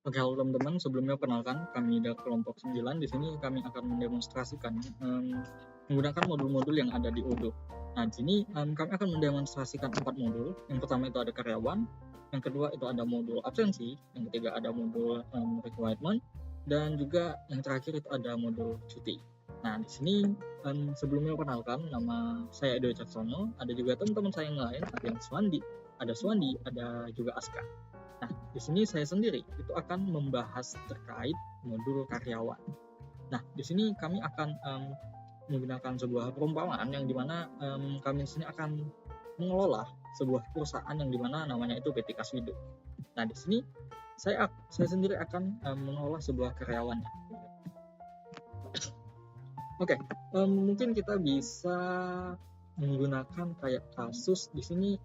Oke, halo teman-teman. Sebelumnya perkenalkan, kami dari kelompok 9. Di sini kami akan mendemonstrasikan menggunakan modul-modul yang ada di Odoo. Nah, di sini kami akan mendemonstrasikan 4 modul. Yang pertama itu ada karyawan, yang kedua itu ada modul absensi, yang ketiga ada modul requirement, dan juga yang terakhir itu ada modul cuti. Nah, di sini sebelumnya perkenalkan, nama saya Edo Caksono. Ada juga teman-teman saya yang lain, ada yang Swandi, ada juga Aska. Nah, di sini saya sendiri itu akan membahas terkait modul karyawan. Nah, di sini kami akan menggunakan sebuah perumpamaan yang dimana kami di sini akan mengelola sebuah perusahaan yang dimana namanya itu PT Kaswido. Nah, di sini saya sendiri akan mengelola sebuah karyawan. Oke, mungkin kita bisa menggunakan kayak kasus di sini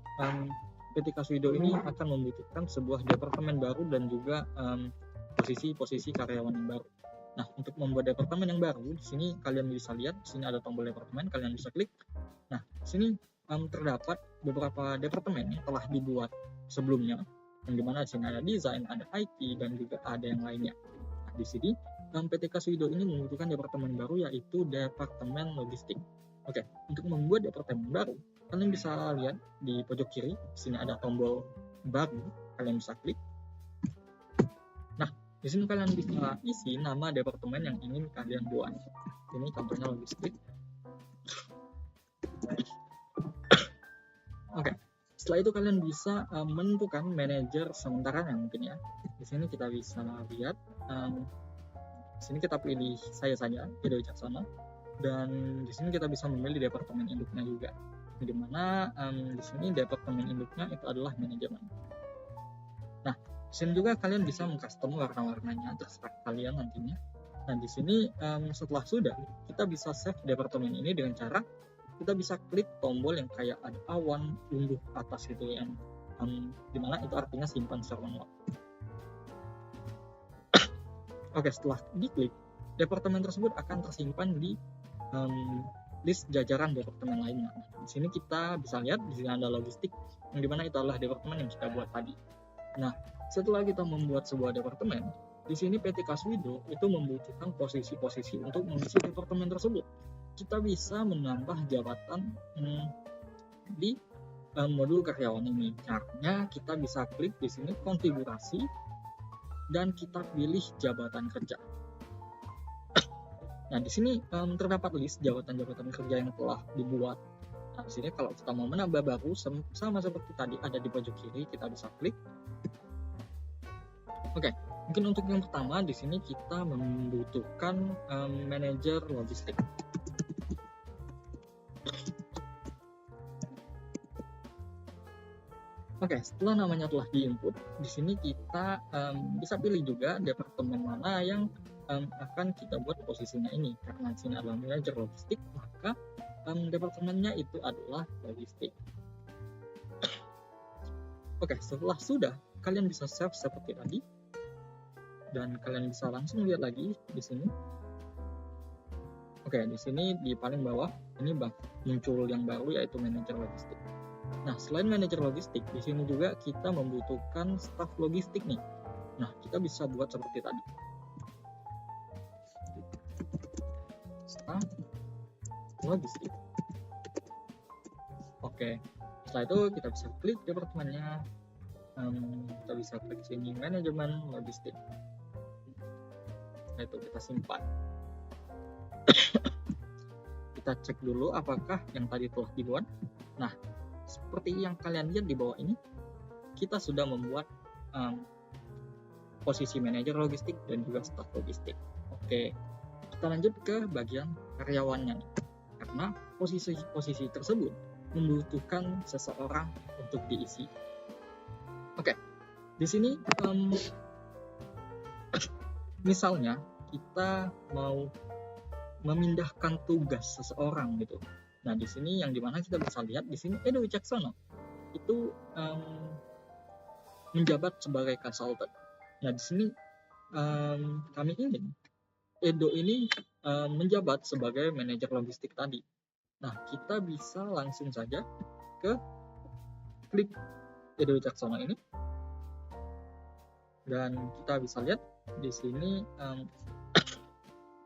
PT Kaswido ini akan membutuhkan sebuah departemen baru dan juga posisi-posisi karyawan yang baru. Nah, untuk membuat departemen yang baru, di sini kalian bisa lihat, di sini ada tombol departemen, kalian bisa klik. Nah, di sini terdapat beberapa departemen yang telah dibuat sebelumnya, yang dimana di sini ada desain, ada IT, dan juga ada yang lainnya. Nah, di sini PT Kaswido ini membutuhkan departemen baru, yaitu departemen logistik. Oke, untuk membuat departemen baru, kalian bisa lihat di pojok kiri, di sini ada tombol baru, kalian bisa klik. Nah, di sini kalian bisa isi nama departemen yang ingin kalian buat. Ini contohnya logistik. Oke, setelah itu kalian bisa menentukan manajer sementaranya mungkin ya. Di sini kita bisa lihat, di sini kita pilih saya saja, Edo Caksono. Dan di sini kita bisa memilih departemen induknya juga, di mana di sini departemen induknya itu adalah manajemen. Nah, di sini juga kalian bisa mengcustom warna-warnanya, terserah kalian nantinya. Nah, di sini setelah sudah, kita bisa save departemen ini dengan cara kita bisa klik tombol yang kayak ada awan unduh atas itu, yang dimana itu artinya simpan secara manual. Oke, setelah diklik, departemen tersebut akan tersimpan di list jajaran departemen lainnya. Di sini kita bisa lihat di sini ada logistik, yang dimana itu adalah departemen yang kita buat tadi. Nah, setelah kita membuat sebuah departemen, di sini PT Kaswido itu membutuhkan posisi-posisi untuk mengisi departemen tersebut. Kita bisa menambah jabatan di modul karyawan ini. Caranya kita bisa klik di sini konfigurasi dan kita pilih jabatan kerja. Nah, di sini terdapat list jabatan-jabatan kerja yang telah dibuat. Nah, di sini kalau kita mau menambah baru, sama seperti tadi ada di pojok kiri, kita bisa klik. Oke, mungkin untuk yang pertama di sini kita membutuhkan manajer logistik. Oke, setelah namanya telah diinput, di sini kita bisa pilih juga departemen mana yang akan kita buat posisinya ini. Karena di sini adalah manajer logistik, maka departemennya itu adalah logistik. Oke, setelah sudah, kalian bisa save seperti tadi, dan kalian bisa langsung lihat lagi di sini. Oke, di sini di paling bawah ini muncul yang baru, yaitu manajer logistik. Nah, selain manajer logistik, di sini juga kita membutuhkan staf logistik nih. Nah, kita bisa buat seperti tadi. Staf logistik. Oke, setelah itu kita bisa klik departemennya. Kita bisa klik sini manajemen logistik. Nah, itu kita simpan. Kita cek dulu apakah yang tadi telah dibuat. Nah, seperti yang kalian lihat di bawah ini, kita sudah membuat posisi manajer logistik dan juga staf logistik. Oke, kita lanjut ke bagian karyawannya nih. Karena posisi-posisi tersebut membutuhkan seseorang untuk diisi. Oke, di sini misalnya kita mau memindahkan tugas seseorang gitu. Nah, di sini yang dimana kita bisa lihat di sini Edo Wicaksono itu menjabat sebagai konsultan. Nah, di sini kami ingin Edo ini menjabat sebagai manajer logistik tadi. Nah, kita bisa langsung saja ke klik Edo Wicaksono ini. Dan kita bisa lihat di sini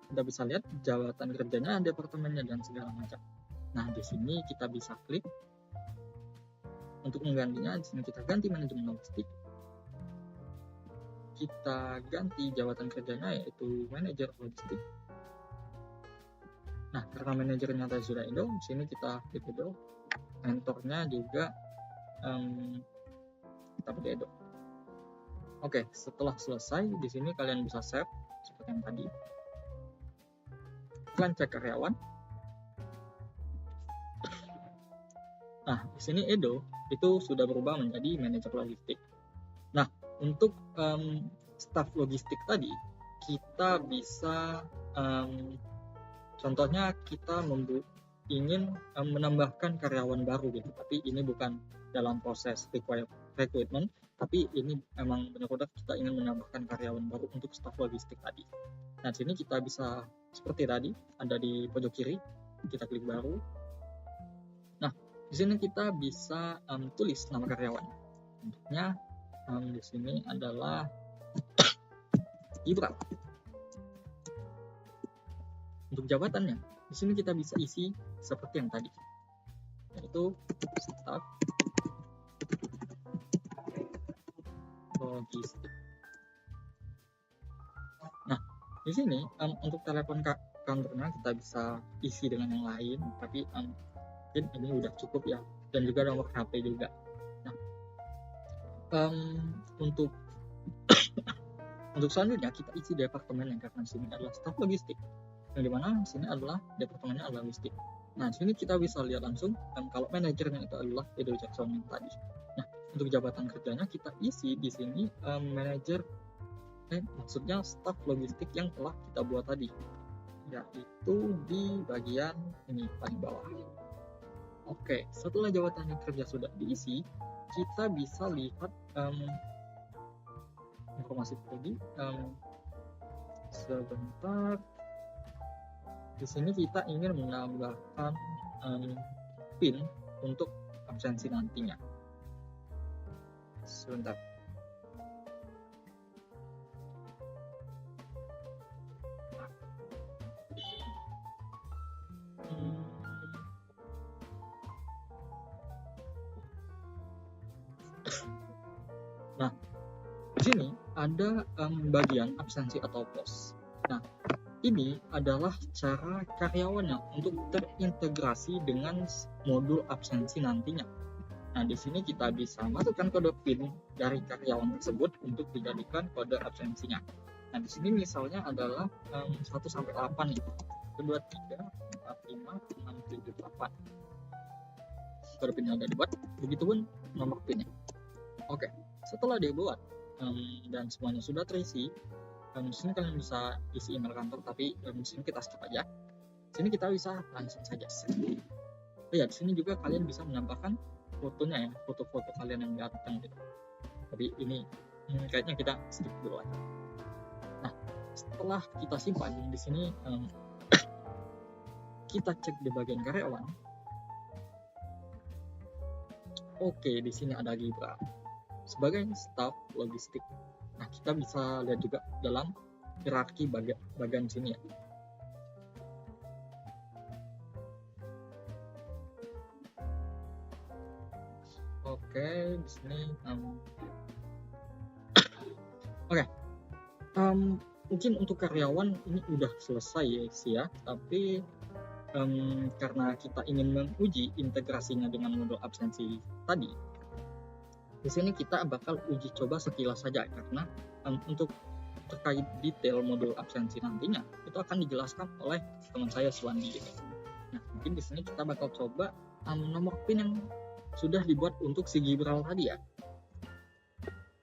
kita bisa lihat jabatan kerjanya, departemennya, dan segala macam. Nah, di sini kita bisa klik untuk menggantinya. Di sini kita ganti manajemen logistik. Kita ganti jabatan kerjanya yaitu manajer logistik. Nah, karena manajernya tadi sudah Edo, di sini kita klik Edo. Mentornya juga kita pilih Edo. Oke, setelah selesai, di sini kalian bisa save seperti yang tadi. Kalian cek karyawan. Nah, di sini Edo itu sudah berubah menjadi manajer logistik. Nah, untuk staf logistik tadi, kita bisa contohnya kita ingin menambahkan karyawan baru gitu, tapi ini bukan dalam proses recruitment, tapi ini memang benar-benar kita ingin menambahkan karyawan baru untuk staf logistik tadi. Nah, di sini kita bisa seperti tadi, ada di pojok kiri, kita klik baru. Nah, di sini kita bisa tulis nama karyawan. Contohnya di sini adalah Ibra. Untuk jabatannya, di sini kita bisa isi seperti yang tadi, yaitu staf logistik. Nah, di sini untuk telepon kantornya kita bisa isi dengan yang lain, tapi mungkin ini udah cukup ya, dan juga nomor HP juga. Nah, untuk selanjutnya kita isi departemen yang karena di sini adalah staf logistik, yang dimana di sini adalah departemennya adalah logistik. Nah, di sini kita bisa lihat langsung kalau manajernya itu adalah Edo Jackson yang tadi. Nah, untuk jabatan kerjanya kita isi di sini manajer, maksudnya staf logistik yang telah kita buat tadi, yaitu di bagian ini paling bawah. Oke, setelah jabatan kerja sudah diisi, kita bisa lihat informasi tadi. Sebentar. Di sini kita ingin menambahkan PIN untuk absensi nantinya. Sebentar. Nah, di sini ada bagian absensi atau pos. Nah, ini adalah cara karyawannya untuk terintegrasi dengan modul absensi nantinya. Nah, di sini kita bisa masukkan kode PIN dari karyawan tersebut untuk dijadikan kode absensinya. Nah, di sini misalnya adalah 1 sampai 8 nih. 1, 2, 3, 4, 5, 6, 7, 8. Kode PIN-nya udah dibuat, begitupun nomor PIN-nya. Oke, setelah dibuat dan semuanya sudah terisi, di sini kalian bisa isi email kantor, tapi di sini kita skip aja. Di sini kita bisa langsung saja save. Ya, di sini juga kalian bisa menambahkan fotonya ya, foto-foto kalian yang ganteng gitu. Tapi ini kayaknya kita skip dulu aja. Nah, setelah kita simpan di sini, kita cek di bagian karyawan. Oke, di sini ada Gibra sebagai staf logistik. Nah, kita bisa lihat juga dalam hierarki bagian sini ya. Oke, di sini mungkin untuk karyawan ini udah selesai ya sih ya, tapi karena kita ingin menguji integrasinya dengan modul absensi tadi, di sini kita bakal uji coba sekilas saja, karena untuk terkait detail modul absensi nantinya itu akan dijelaskan oleh teman saya Suwandi. Nah, mungkin di sini kita bakal coba nomor PIN yang sudah dibuat untuk si Gibral tadi ya.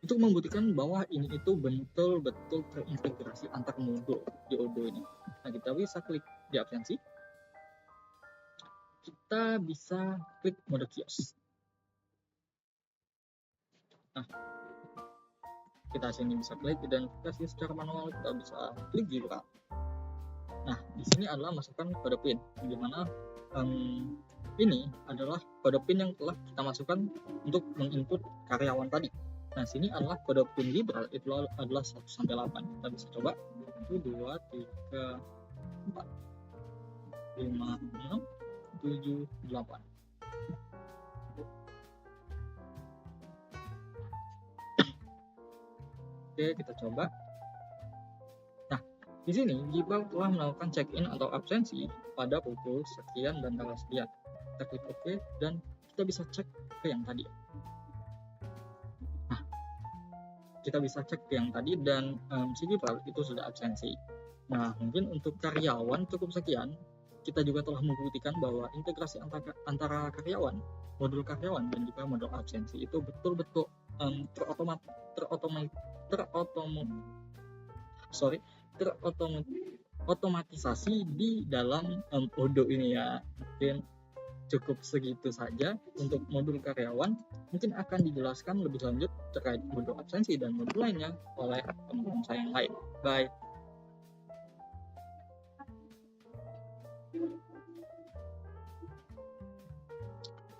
Itu membuktikan bahwa ini itu betul-betul terintegrasi antar modul di Odoo ini. Nah, kita bisa klik di absensi. Kita bisa klik mode kios. Nah, kita sini bisa klik identifikasi secara manual, kita bisa klik Gibral. Nah, di sini adalah masukkan kode PIN, di mana ini adalah kode PIN yang telah kita masukkan untuk menginput karyawan tadi. Nah, sini adalah kode PIN liberal itu adalah 1 sampai 8. Kita bisa coba 1 2 3 4 5 6 7 8. Oke, kita coba. Nah, di sini Gibal telah melakukan check-in atau absensi pada pukul sekian dan tanggal sekian. Kita klik OK dan kita bisa cek ke yang tadi. Nah, kita bisa cek ke yang tadi dan si Gibal itu sudah absensi. Nah, mungkin untuk karyawan cukup sekian. Kita juga telah membuktikan bahwa integrasi antara karyawan, modul karyawan dan juga modul absensi itu betul-betul terotomatisasi di dalam Odoo ini ya. Mungkin cukup segitu saja untuk modul karyawan. Mungkin akan dijelaskan lebih lanjut terkait modul absensi dan modul lainnya oleh teman-teman saya yang lain. Bye.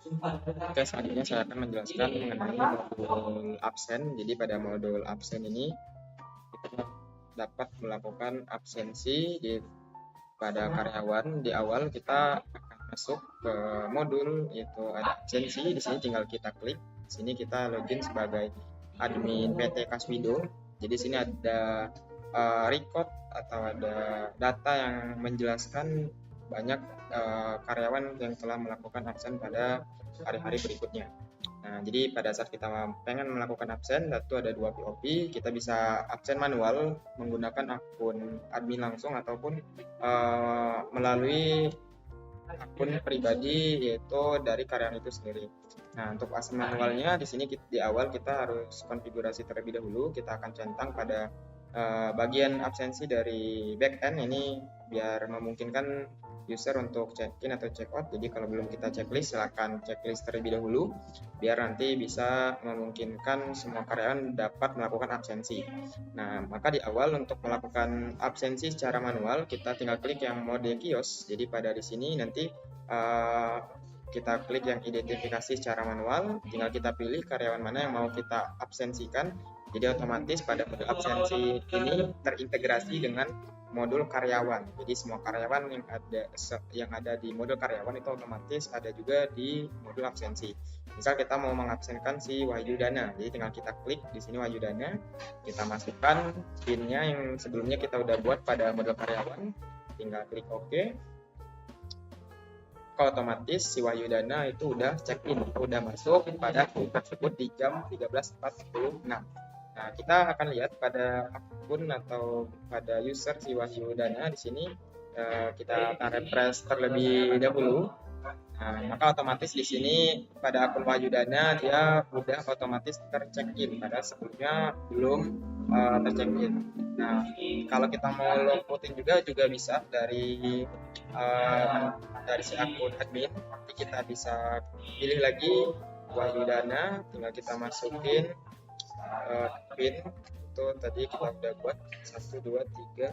Oke, selanjutnya saya akan menjelaskan mengenai modul absen. Jadi pada modul absen ini kita dapat melakukan absensi pada karyawan. Di awal kita akan masuk ke modul, yaitu ada absensi. Di sini tinggal kita klik. Di sini kita login sebagai admin PT Kasmido. Jadi di sini ada record atau ada data yang menjelaskan banyak karyawan yang telah melakukan absen pada hari-hari berikutnya. Nah, jadi pada saat kita pengen melakukan absen, itu ada 2 POP. Kita bisa absen manual menggunakan akun admin langsung ataupun melalui akun pribadi, yaitu dari karyawan itu sendiri. Nah, untuk absen manualnya di sini di awal kita harus konfigurasi terlebih dahulu. Kita akan centang pada bagian absensi dari backend ini biar memungkinkan user untuk check-in atau check-out. Jadi kalau belum kita checklist, silakan checklist terlebih dahulu biar nanti bisa memungkinkan semua karyawan dapat melakukan absensi. Nah, maka di awal untuk melakukan absensi secara manual, kita tinggal klik yang mode kios. Jadi pada di sini nanti kita klik yang identifikasi secara manual, tinggal kita pilih karyawan mana yang mau kita absensikan. Jadi otomatis pada mode absensi ini terintegrasi dengan modul karyawan. Jadi semua karyawan yang ada di modul karyawan itu otomatis ada juga di modul absensi. Misal kita mau mengabsenkan si Wahyudana, jadi tinggal kita klik di sini Wahyudana, kita masukkan PIN-nya yang sebelumnya kita udah buat pada modul karyawan, tinggal klik OK. Otomatis si Wahyudana itu udah check-in, udah masuk pada akun tersebut di jam 13.46. Nah, kita akan lihat pada akun atau pada user si Wahyudana di sini kita akan refresh terlebih dahulu. Nah, maka otomatis di sini pada akun Wahyudana dia udah otomatis tercheck-in, padahal sebelumnya belum tercheck-in. Nah, kalau kita mau logout juga bisa dari si akun admin. Nanti kita bisa pilih lagi Wahyudana, tinggal kita masukin PIN itu tadi kita udah buat 1 2 3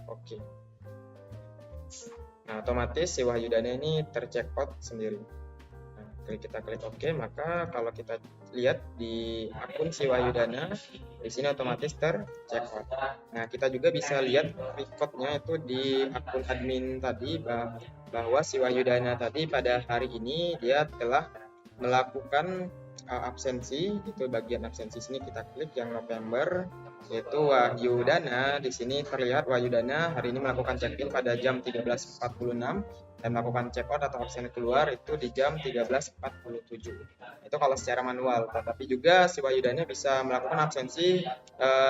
Oke. Nah, otomatis si Wahyudana ini tercheck out sendiri. Nah, kita klik OK, maka kalau kita lihat di akun si Wahyudana di sini otomatis tercheck out. Nah, kita juga bisa lihat recordnya itu di akun admin tadi bahwa si Wahyudana tadi pada hari ini dia telah melakukan absensi. Itu bagian absensi sini kita klik yang November, yaitu Wahyudana. Di sini terlihat Wahyudana hari ini melakukan check-in pada jam 13.46 dan melakukan check-out atau absen keluar itu di jam 13.47. Itu kalau secara manual. Tetapi juga si Wahyudana bisa melakukan absensi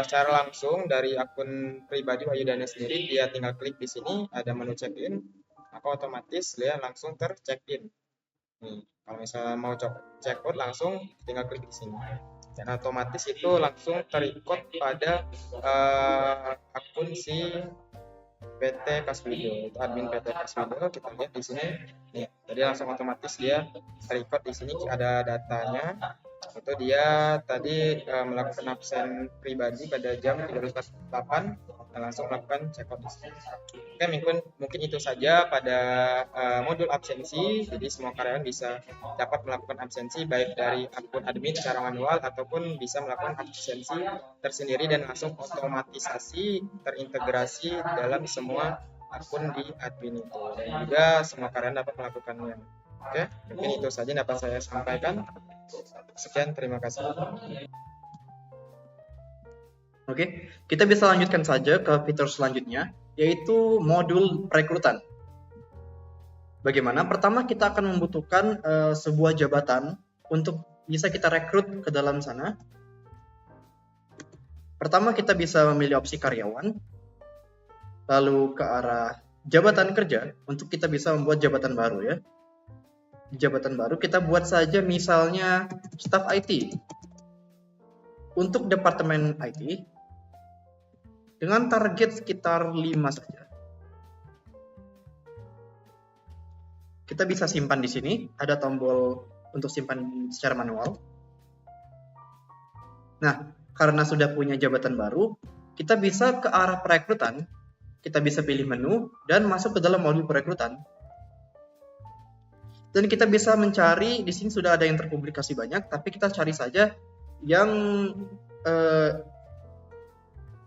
secara langsung dari akun pribadi Wahyudana sendiri. Dia tinggal klik di sini ada menu check-in, maka otomatis dia langsung ter-check-in. Nih, kalau misalnya mau check-out langsung tinggal klik di sini. Dan otomatis itu langsung terikut pada akun si PT Kasmido, itu admin PT Kasmido. Kita lihat di sini, nih, jadi langsung otomatis dia terikut di sini ada datanya. Itu dia tadi melakukan absen pribadi pada jam 13.48 dan langsung melakukan check out di sini. Oke, mungkin itu saja pada modul absensi. Jadi semua karyawan bisa dapat melakukan absensi baik dari akun admin secara manual ataupun bisa melakukan absensi tersendiri dan langsung otomatisasi terintegrasi dalam semua akun di admin itu, dan juga semua karyawan dapat melakukannya. Oke, mungkin itu saja yang dapat saya sampaikan. Sekian, terima kasih. Oke, kita bisa lanjutkan saja ke fitur selanjutnya, yaitu modul perekrutan. Bagaimana? Pertama, kita akan membutuhkan sebuah jabatan untuk bisa kita rekrut ke dalam sana. Pertama, kita bisa memilih opsi karyawan, lalu ke arah jabatan kerja untuk kita bisa membuat jabatan baru ya. Jabatan baru kita buat saja misalnya staf IT. Untuk departemen IT dengan target sekitar 5 saja. Kita bisa simpan di sini, ada tombol untuk simpan secara manual. Nah, karena sudah punya jabatan baru, kita bisa ke arah perekrutan. Kita bisa pilih menu dan masuk ke dalam modul perekrutan. Dan kita bisa mencari, di sini sudah ada yang terpublikasi banyak, tapi kita cari saja yang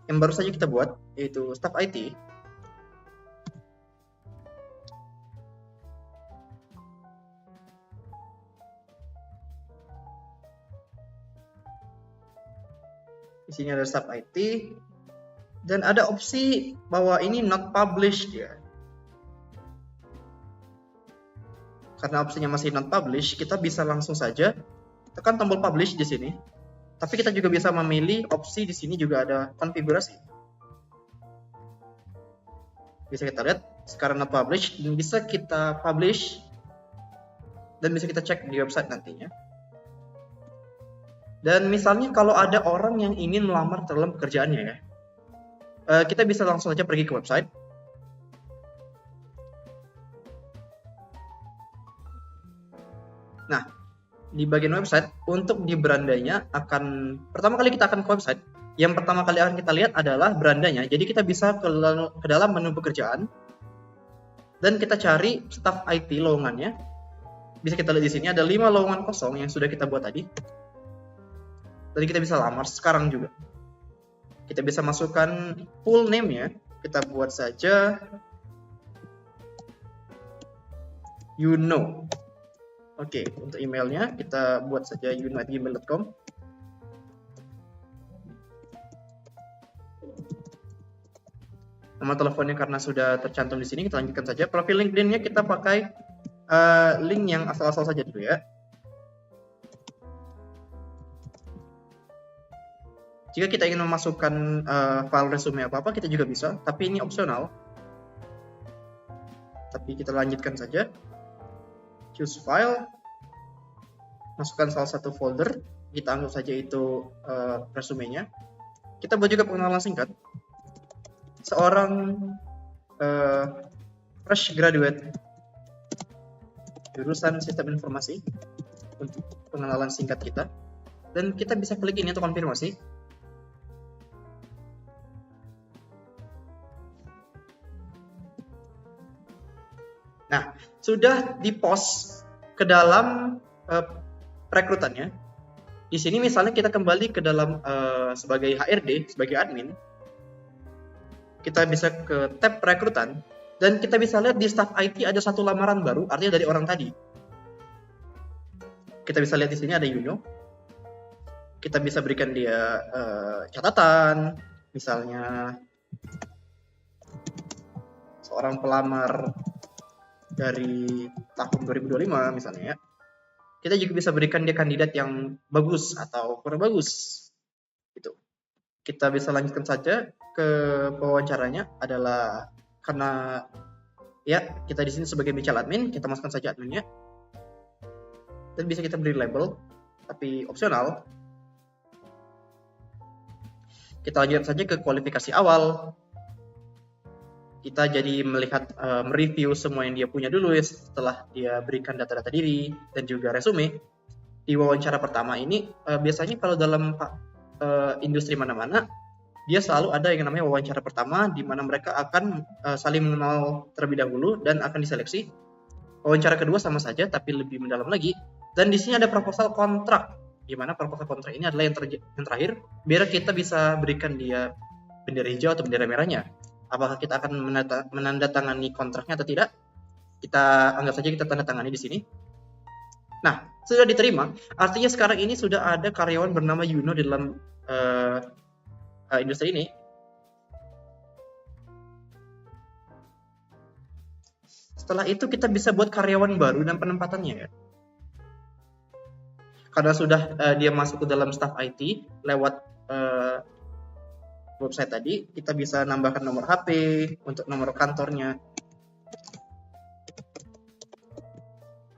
baru saja kita buat, yaitu staf IT. Di sini ada staf IT dan ada opsi bahwa ini not published ya. Karena opsinya masih not published, kita bisa langsung saja tekan tombol publish di sini. Tapi kita juga bisa memilih opsi di sini juga ada konfigurasi. Bisa kita lihat sekarang not published dan bisa kita publish dan bisa kita cek di website nantinya. Dan misalnya kalau ada orang yang ingin melamar dalam pekerjaannya ya, kita bisa langsung saja pergi ke website. Nah, di bagian website, untuk di berandanya akan, pertama kali kita akan ke website, yang pertama kali akan kita lihat adalah berandanya. Jadi kita bisa ke dalam menu pekerjaan dan kita cari staf IT lowongannya. Bisa kita lihat di sini ada 5 lowongan kosong yang sudah kita buat tadi. Dan kita bisa lamar sekarang juga. Kita bisa masukkan full name-nya. Kita buat saja Yuno. Oke, untuk emailnya kita buat saja yuno@gmail.com. Nama teleponnya karena sudah tercantum di sini, kita lanjutkan saja. Profil LinkedIn-nya kita pakai link yang asal-asal saja dulu ya. Jika kita ingin memasukkan file resume apa-apa, kita juga bisa, tapi ini opsional. Tapi kita lanjutkan saja. Choose file, masukkan salah satu folder, kita anggap saja itu resumenya. Kita buat juga pengenalan singkat. Seorang fresh graduate jurusan sistem informasi untuk pengenalan singkat kita, dan kita bisa klik ini untuk konfirmasi. Nah, sudah di-post ke dalam perekrutannya. Di sini misalnya kita kembali ke dalam sebagai HRD, sebagai admin. Kita bisa ke tab perekrutan dan kita bisa lihat di staff IT ada satu lamaran baru, artinya dari orang tadi. Kita bisa lihat di sini ada Yuno. Kita bisa berikan dia catatan, misalnya seorang pelamar dari tahun 2025 misalnya ya. Kita juga bisa berikan dia kandidat yang bagus atau kurang bagus. Gitu. Kita bisa lanjutkan saja ke pewawancaranya, adalah karena ya kita di sini sebagai bicara admin, kita masukkan saja adminnya. Dan bisa kita beri label, tapi opsional. Kita lanjutkan saja ke kualifikasi awal. Kita jadi melihat, mereview semua yang dia punya dulu ya, setelah dia berikan data-data diri dan juga resume. Di wawancara pertama ini, biasanya kalau dalam industri mana-mana, dia selalu ada yang namanya wawancara pertama, di mana mereka akan saling mengenal terlebih dahulu dan akan diseleksi. Wawancara kedua sama saja, tapi lebih mendalam lagi. Dan di sini ada proposal kontrak, di mana proposal kontrak ini adalah yang terakhir, biar kita bisa berikan dia bendera hijau atau bendera merahnya. Apakah kita akan menandatangani kontraknya atau tidak? Kita anggap saja kita tanda tangani di sini. Nah, sudah diterima, artinya sekarang ini sudah ada karyawan bernama Yuno di dalam industri ini. Setelah itu kita bisa buat karyawan baru dan penempatannya ya. Karena sudah dia masuk ke dalam staff IT lewat website tadi, kita bisa nambahkan nomor HP untuk nomor kantornya.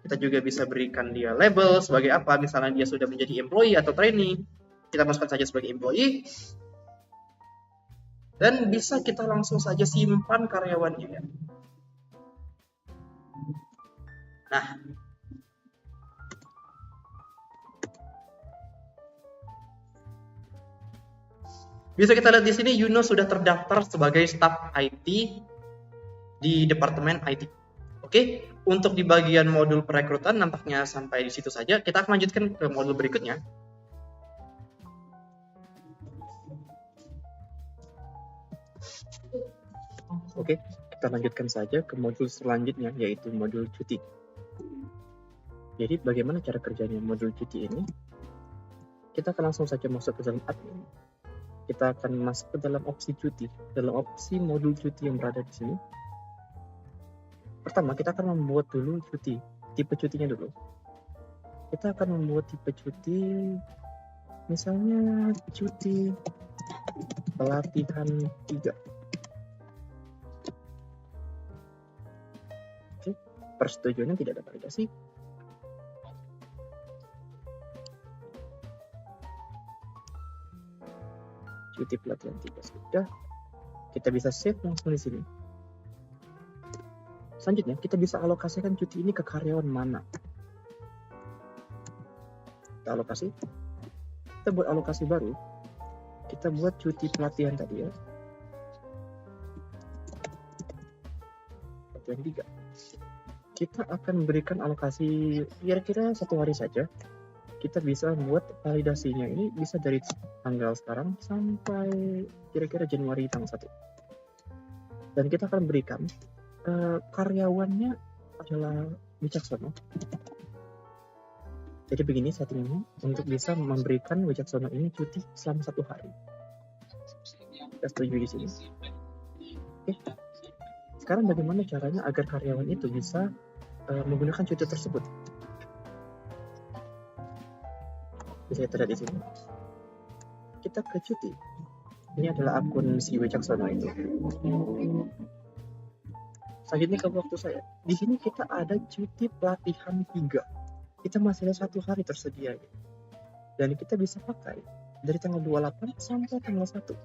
Kita juga bisa berikan dia label sebagai apa, misalnya dia sudah menjadi employee atau trainee, kita masukkan saja sebagai employee. Dan bisa kita langsung saja simpan karyawannya ya. Nah, bisa kita lihat di sini Yuno sudah terdaftar sebagai staf IT di departemen IT. Oke, untuk di bagian modul perekrutan nampaknya sampai di situ saja. Kita akan lanjutkan ke modul berikutnya. Oke, kita lanjutkan saja ke modul selanjutnya, yaitu modul cuti. Jadi bagaimana cara kerjanya modul cuti ini? Kita akan langsung saja masuk ke dalam admin. Kita akan masuk ke dalam opsi cuti, dalam opsi modul cuti yang berada di sini. Pertama, kita akan membuat dulu cuti, tipe cutinya dulu. Kita akan membuat tipe cuti, misalnya cuti pelatihan 3. Oke, persetujuannya tidak ada validasi. Cuti pelatihan 3 sudah. Kita bisa save langsung di sini. Selanjutnya, kita bisa alokasikan cuti ini ke karyawan mana. Kita alokasi. Kita buat alokasi baru. Kita buat cuti pelatihan tadi ya. Pelatihan 3. Kita akan berikan alokasi kira-kira 1 hari saja. Kita bisa buat validasinya ini bisa dari tanggal sekarang sampai kira-kira Januari tanggal 1. Dan kita akan berikan karyawannya adalah Wicaksono. Jadi begini settingnya untuk bisa memberikan Wicaksono ini cuti selama 1 hari. Kita setuju di sini. Oke. Sekarang bagaimana caranya agar karyawan itu bisa menggunakan cuti tersebut? Bisa kita lihat di sini. Kita ke cuti. Ini adalah akun si Wicaksono itu. Selanjutnya ke waktu saya. Di sini kita ada cuti pelatihan 3. Kita masih ada 1 hari tersedia. Dan kita bisa pakai dari tanggal 28 sampai tanggal 1.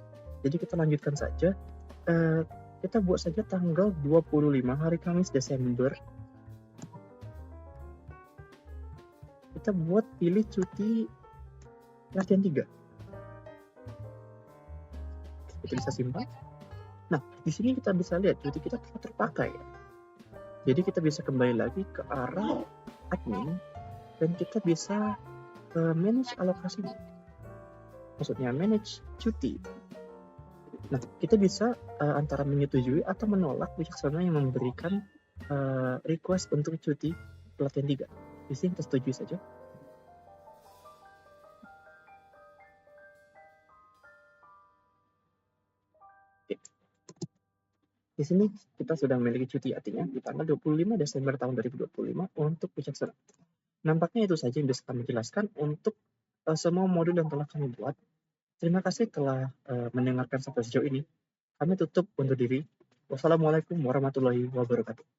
Jadi kita lanjutkan saja. Kita buat saja tanggal 25 hari Kamis Desember. Kita buat pilih cuti pelatihan 3. Kita bisa simpan. Nah, di sini kita bisa lihat cuti kita telah terpakai. Jadi kita bisa kembali lagi ke arah admin dan kita bisa manage alokasinya. Maksudnya manage cuti. Nah, kita bisa antara menyetujui atau menolak Wicaksono yang memberikan request untuk cuti pelatihan 3. Di sini kita setuju saja. Di sini kita sudah memiliki cuti artinya di tanggal 25 Desember tahun 2025 untuk Wicaksono. Nampaknya itu saja yang bisa kami jelaskan untuk semua modul yang telah kami buat. Terima kasih telah mendengarkan sampai sejauh ini. Kami tutup undur diri. Wassalamualaikum warahmatullahi wabarakatuh.